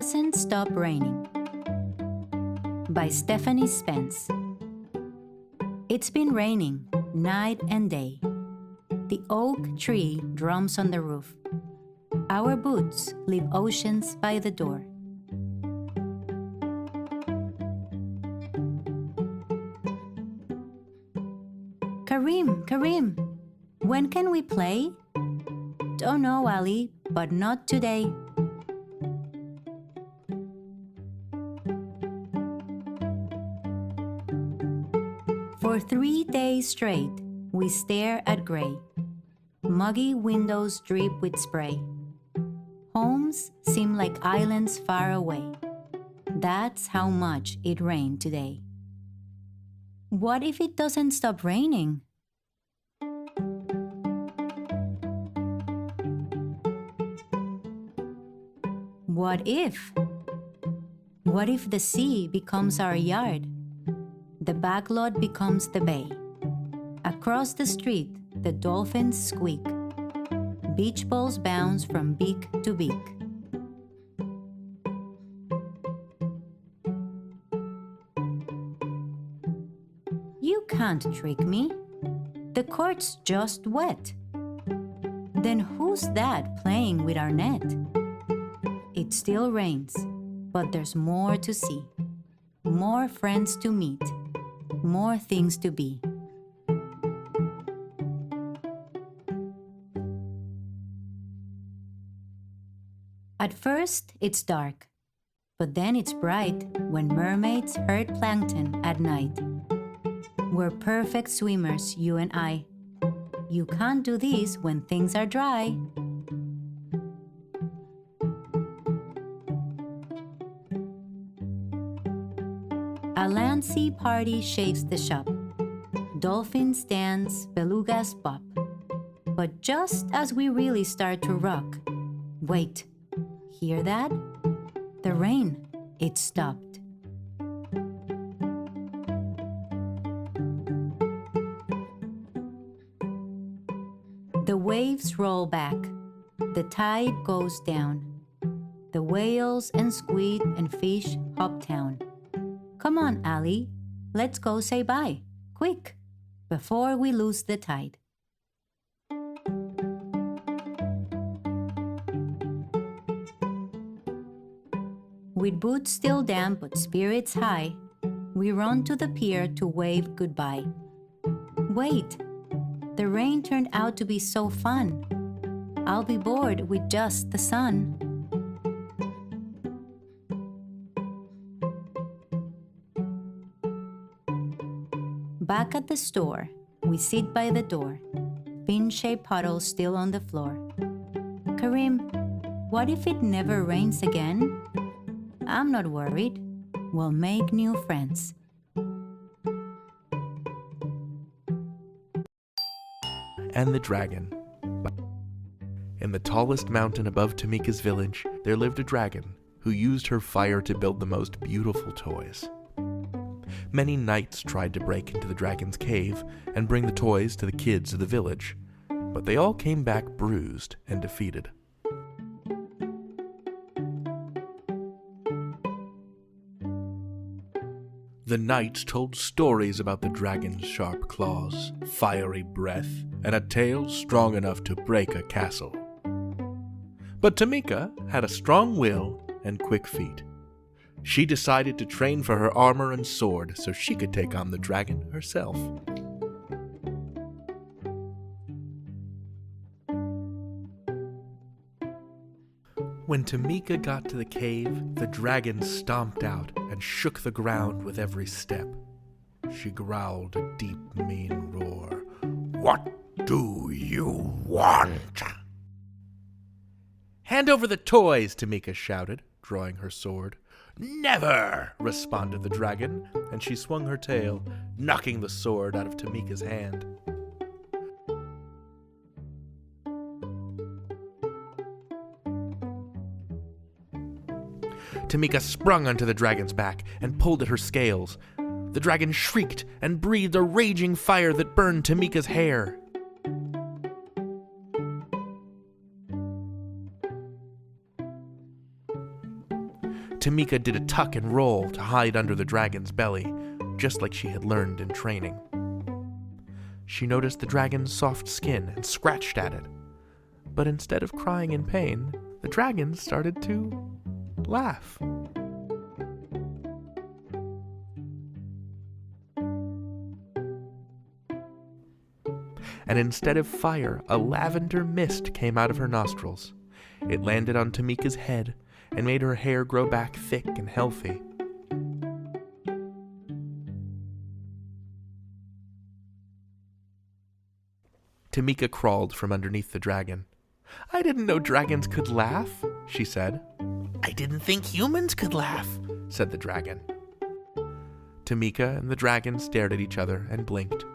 Doesn't Stop Raining by Stephanie Spence. It's been raining night and day. The oak tree drums on the roof. Our boots leave oceans by the door. Karim, when can we play? Don't know, Ali, but not today. For 3 days straight, we stare at gray. Muggy windows drip with spray. Homes seem like islands far away. That's how much it rained today. What if it doesn't stop raining? What if? What if the sea becomes our yard? The backlot becomes the bay. Across the street, the dolphins squeak. Beach balls bounce from beak to beak. You can't trick me. The court's just wet. Then who's that playing with our net? It still rains, but there's more to see. More friends to meet. More things to be. At first, it's dark, but then it's bright when mermaids herd plankton at night. We're perfect swimmers, you and I. You can't do this when things are dry. A land sea party shakes the shop. Dolphins dance, belugas bop. But just as we really start to rock, wait, hear that? The rain, it stopped. The waves roll back. The tide goes down. The whales and squid and fish hop down. Come on, Ali, let's go say bye, quick, before we lose the tide. With boots still damp but spirits high, we run to the pier to wave goodbye. Wait, the rain turned out to be so fun. I'll be bored with just the sun. Back at the store, we sit by the door, fin-shaped puddles still on the floor. Karim, what if it never rains again? I'm not worried. We'll make new friends. And the Dragon. In the tallest mountain above Tamika's village, there lived a dragon who used her fire to build the most beautiful toys. Many knights tried to break into the dragon's cave and bring the toys to the kids of the village, but they all came back bruised and defeated. The knights told stories about the dragon's sharp claws, fiery breath, and a tail strong enough to break a castle. But Tamika had a strong will and quick feet. She decided to train for her armor and sword so she could take on the dragon herself. When Tamika got to the cave, the dragon stomped out and shook the ground with every step. She growled a deep, mean roar. "What do you want?" "Hand over the toys," Tamika shouted, drawing her sword. "Never!" responded the dragon, and she swung her tail, knocking the sword out of Tamika's hand. Tamika sprung onto the dragon's back and pulled at her scales. The dragon shrieked and breathed a raging fire that burned Tamika's hair. Tamika did a tuck and roll to hide under the dragon's belly, just like she had learned in training. She noticed the dragon's soft skin and scratched at it. But instead of crying in pain, the dragon started to laugh. And instead of fire, a lavender mist came out of her nostrils. It landed on Tamika's head and made her hair grow back thick and healthy. Tamika crawled from underneath the dragon. "I didn't know dragons could laugh," she said. "I didn't think humans could laugh," said the dragon. Tamika and the dragon stared at each other and blinked.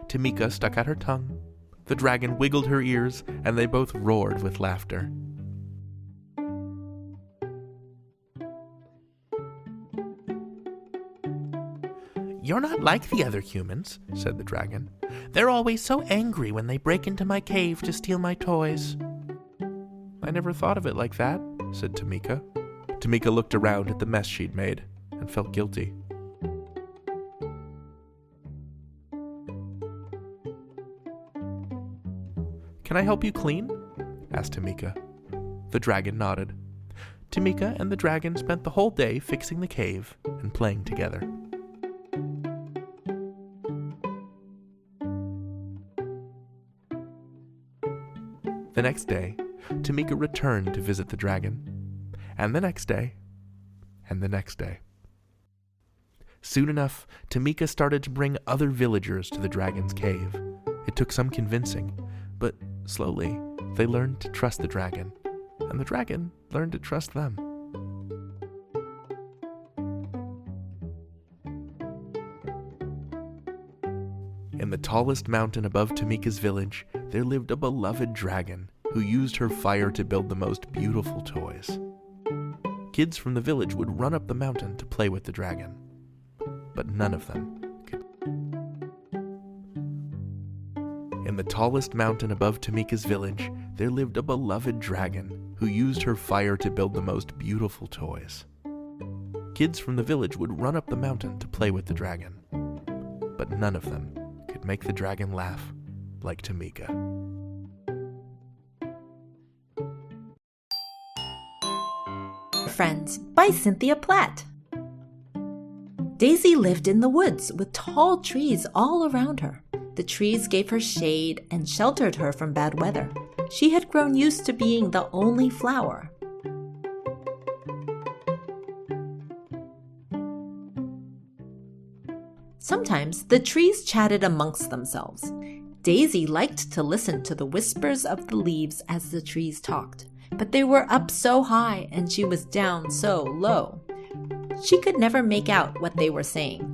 Tamika stuck out her tongue. The dragon wiggled her ears, and they both roared with laughter. "You're not like the other humans," said the dragon. "They're always so angry when they break into my cave to steal my toys." "I never thought of it like that," said Tamika. Tamika looked around at the mess she'd made and felt guilty. "Can I help you clean?" asked Tamika. The dragon nodded. Tamika and the dragon spent the whole day fixing the cave and playing together. The next day, Tamika returned to visit the dragon, and the next day, and the next day. Soon enough, Tamika started to bring other villagers to the dragon's cave. It took some convincing, but slowly they learned to trust the dragon, and the dragon learned to trust them. In the tallest mountain above Tamika's village, there lived a beloved dragon who used her fire to build the most beautiful toys. Kids from the village would run up the mountain to play with the dragon, but none of them could. In the tallest mountain above Tamika's village, there lived a beloved dragon who used her fire to build the most beautiful toys. Kids from the village would run up the mountain to play with the dragon, but none of them could make the dragon laugh like Tamika. Friends by Cynthia Platt. Daisy lived in the woods with tall trees all around her. The trees gave her shade and sheltered her from bad weather. She had grown used to being the only flower. Sometimes the trees chatted amongst themselves. Daisy liked to listen to the whispers of the leaves as the trees talked, but they were up so high and she was down so low. She could never make out what they were saying.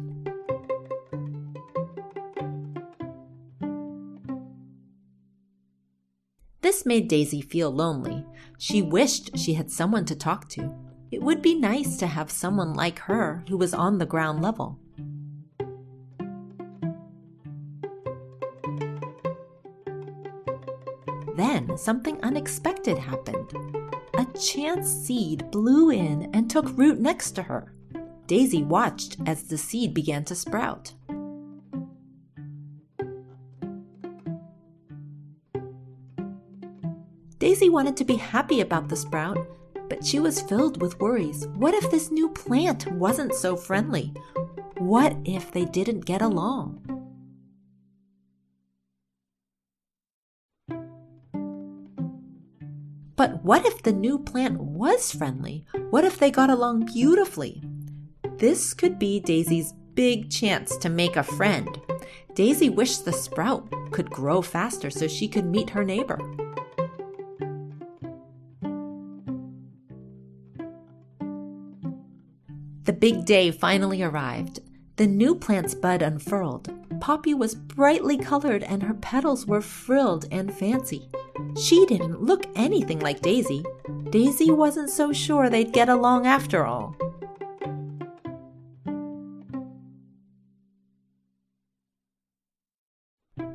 This made Daisy feel lonely. She wished she had someone to talk to. It would be nice to have someone like her who was on the ground level. Then something unexpected happened. A chance seed blew in and took root next to her. Daisy watched as the seed began to sprout. Daisy wanted to be happy about the sprout, but she was filled with worries. What if this new plant wasn't so friendly? What if they didn't get along? But what if the new plant was friendly? What if they got along beautifully? This could be Daisy's big chance to make a friend. Daisy wished the sprout could grow faster so she could meet her neighbor. The big day finally arrived. The new plant's bud unfurled. Poppy was brightly colored and her petals were frilled and fancy. She didn't look anything like Daisy. Daisy wasn't so sure they'd get along after all.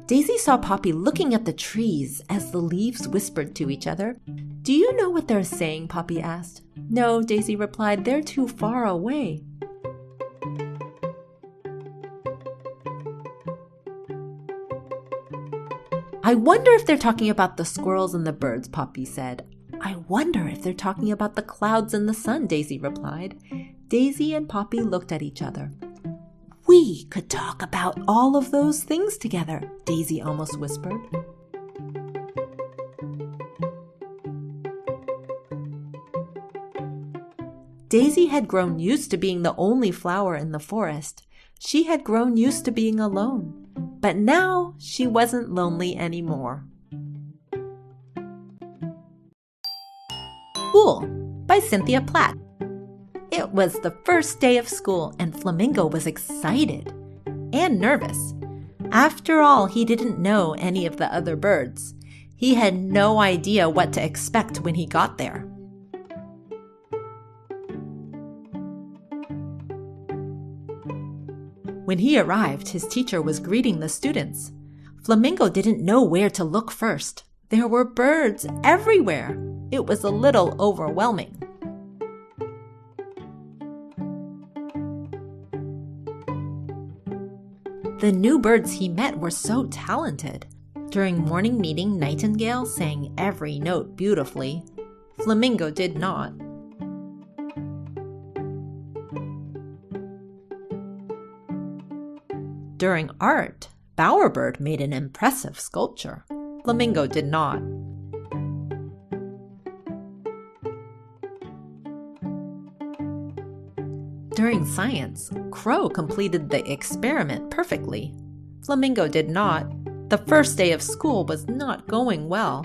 Daisy saw Poppy looking at the trees as the leaves whispered to each other. "Do you know what they're saying?" Poppy asked. "No," Daisy replied. "They're too far away." "I wonder if they're talking about the squirrels and the birds," Poppy said. "I wonder if they're talking about the clouds and the sun," Daisy replied. Daisy and Poppy looked at each other. "We could talk about all of those things together," Daisy almost whispered. Daisy had grown used to being the only flower in the forest. She had grown used to being alone. But now she wasn't lonely anymore. School by Cynthia Platt. It was the first day of school, and Flamingo was excited and nervous. After all, he didn't know any of the other birds. He had no idea what to expect when he got there. When he arrived, his teacher was greeting the students. Flamingo didn't know where to look first. There were birds everywhere. It was a little overwhelming. The new birds he met were so talented. During morning meeting, Nightingale sang every note beautifully. Flamingo did not. During art, Bowerbird made an impressive sculpture. Flamingo did not. During science, Crow completed the experiment perfectly. Flamingo did not. The first day of school was not going well.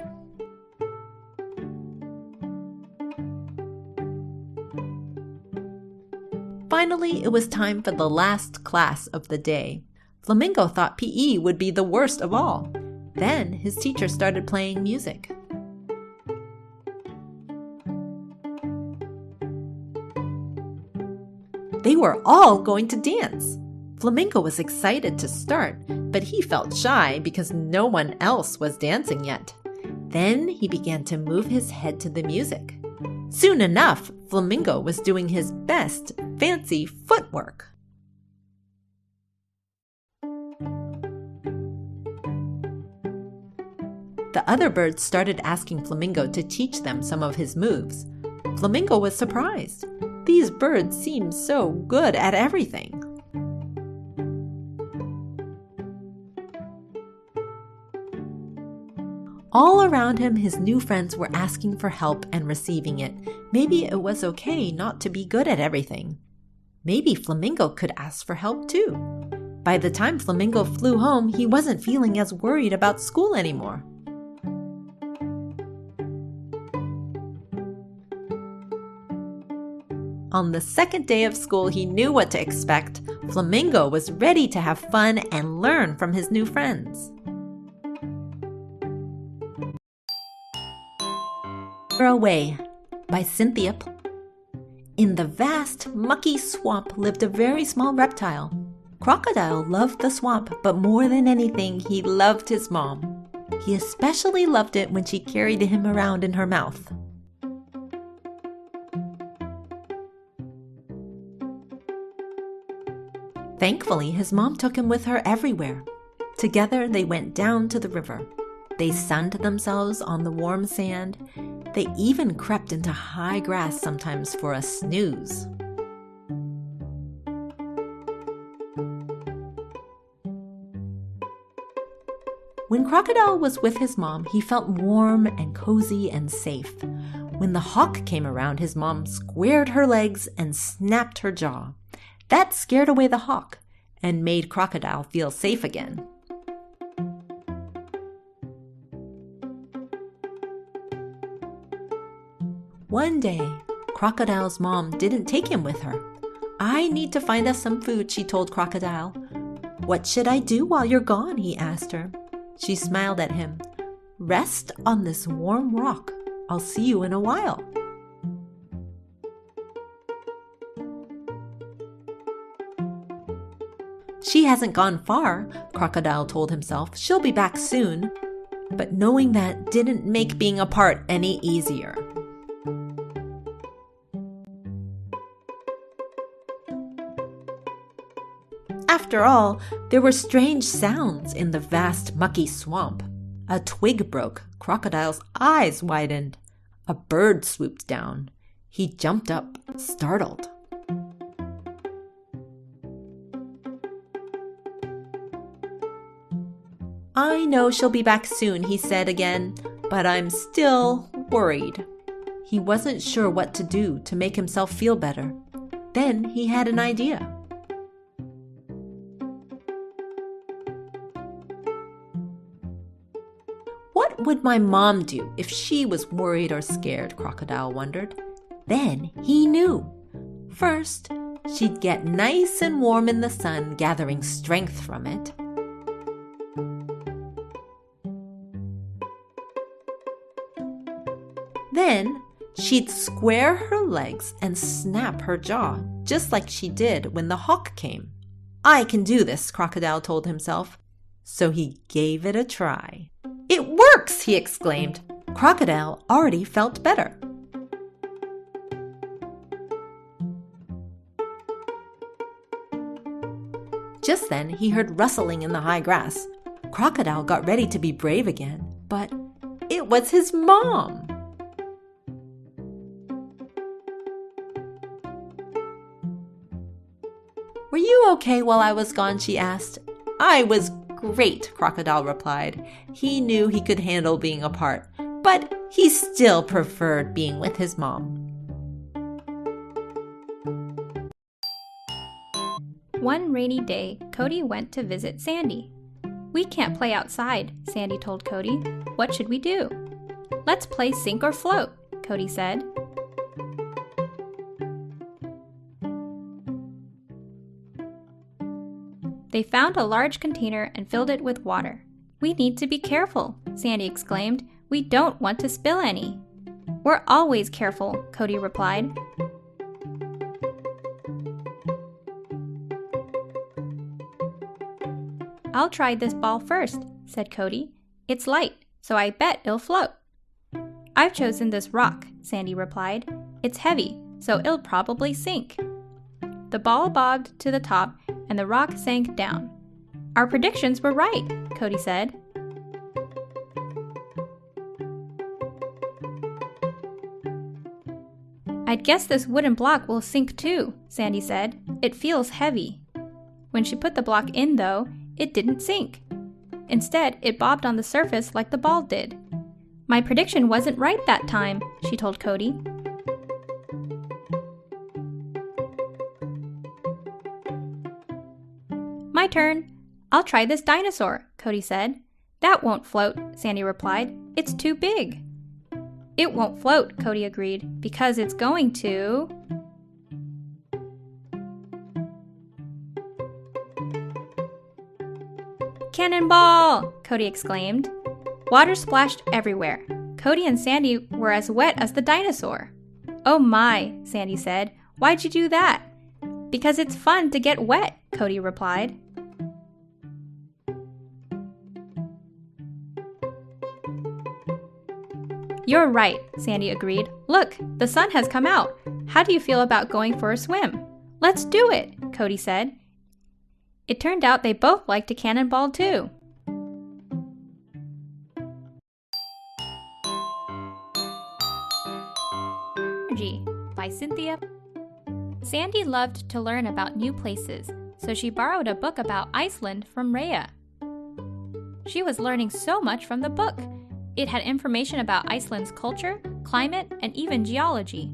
Finally, it was time for the last class of the day. Flamingo thought PE would be the worst of all. Then his teacher started playing music. They were all going to dance. Flamingo was excited to start, but he felt shy because no one else was dancing yet. Then he began to move his head to the music. Soon enough, Flamingo was doing his best fancy footwork. The other birds started asking Flamingo to teach them some of his moves. Flamingo was surprised. These birds seemed so good at everything. All around him, his new friends were asking for help and receiving it. Maybe it was okay not to be good at everything. Maybe Flamingo could ask for help too. By the time Flamingo flew home, he wasn't feeling as worried about school anymore. On the second day of school, he knew what to expect. Flamingo was ready to have fun and learn from his new friends. Away by Cynthia Platt. In the vast, mucky swamp lived a very small reptile. Crocodile loved the swamp, but more than anything, he loved his mom. He especially loved it when she carried him around in her mouth. Thankfully, his mom took him with her everywhere. Together, they went down to the river. They sunned themselves on the warm sand. They even crept into high grass sometimes for a snooze. When Crocodile was with his mom, he felt warm and cozy and safe. When the hawk came around, his mom squared her legs and snapped her jaw. That scared away the hawk and made Crocodile feel safe again. One day, Crocodile's mom didn't take him with her. "I need to find us some food," she told Crocodile. "What should I do while you're gone?" he asked her. She smiled at him. "Rest on this warm rock. I'll see you in a while." She hasn't gone far, Crocodile told himself. She'll be back soon. But knowing that didn't make being apart any easier. After all, there were strange sounds in the vast mucky swamp. A twig broke. Crocodile's eyes widened. A bird swooped down. He jumped up, startled. I know she'll be back soon, he said again, but I'm still worried. He wasn't sure what to do to make himself feel better. Then he had an idea. What would my mom do if she was worried or scared? Crocodile wondered. Then he knew. First, she'd get nice and warm in the sun, gathering strength from it. Then she'd square her legs and snap her jaw, just like she did when the hawk came. I can do this, Crocodile told himself. So he gave it a try. It works, he exclaimed. Crocodile already felt better. Just then he heard rustling in the high grass. Crocodile got ready to be brave again, but it was his mom. Were you okay while I was gone? She asked. I was great, Crocodile replied. He knew he could handle being apart, but he still preferred being with his mom. One rainy day, Cody went to visit Sandy. We can't play outside, Sandy told Cody. What should we do? Let's play sink or float, Cody said. They found a large container and filled it with water. We need to be careful, Sandy exclaimed. We don't want to spill any. We're always careful, Cody replied. I'll try this ball first, said Cody. It's light, so I bet it'll float. I've chosen this rock, Sandy replied. It's heavy, so it'll probably sink. The ball bobbed to the top and the rock sank down. Our predictions were right, Cody said. I'd guess this wooden block will sink too, Sandy said. It feels heavy. When she put the block in, though, it didn't sink. Instead, it bobbed on the surface like the ball did. My prediction wasn't right that time, she told Cody. My turn. I'll try this dinosaur, Cody said. That won't float, Sandy replied. It's too big. It won't float, Cody agreed, because it's going to... Cannonball! Cody exclaimed. Water splashed everywhere. Cody and Sandy were as wet as the dinosaur. Oh my, Sandy said. Why'd you do that? Because it's fun to get wet, Cody replied. You're right, Sandy agreed. Look, the sun has come out. How do you feel about going for a swim? Let's do it, Cody said. It turned out they both liked to cannonball too. Energy by Cynthia. Sandy loved to learn about new places, so she borrowed a book about Iceland from Rhea. She was learning so much from the book. It had information about Iceland's culture, climate, and even geology.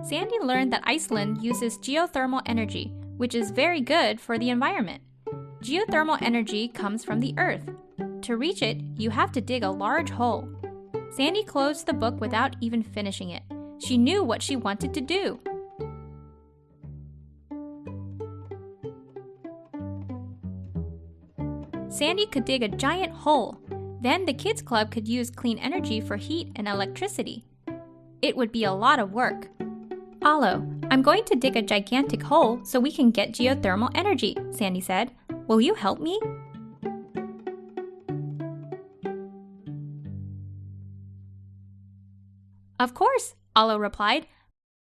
Sandy learned that Iceland uses geothermal energy, which is very good for the environment. Geothermal energy comes from the earth. To reach it, you have to dig a large hole. Sandy closed the book without even finishing it. She knew what she wanted to do. Sandy could dig a giant hole. Then the kids' club could use clean energy for heat and electricity. It would be a lot of work. Alo, I'm going to dig a gigantic hole so we can get geothermal energy, Sandy said. Will you help me? Of course, Alo replied.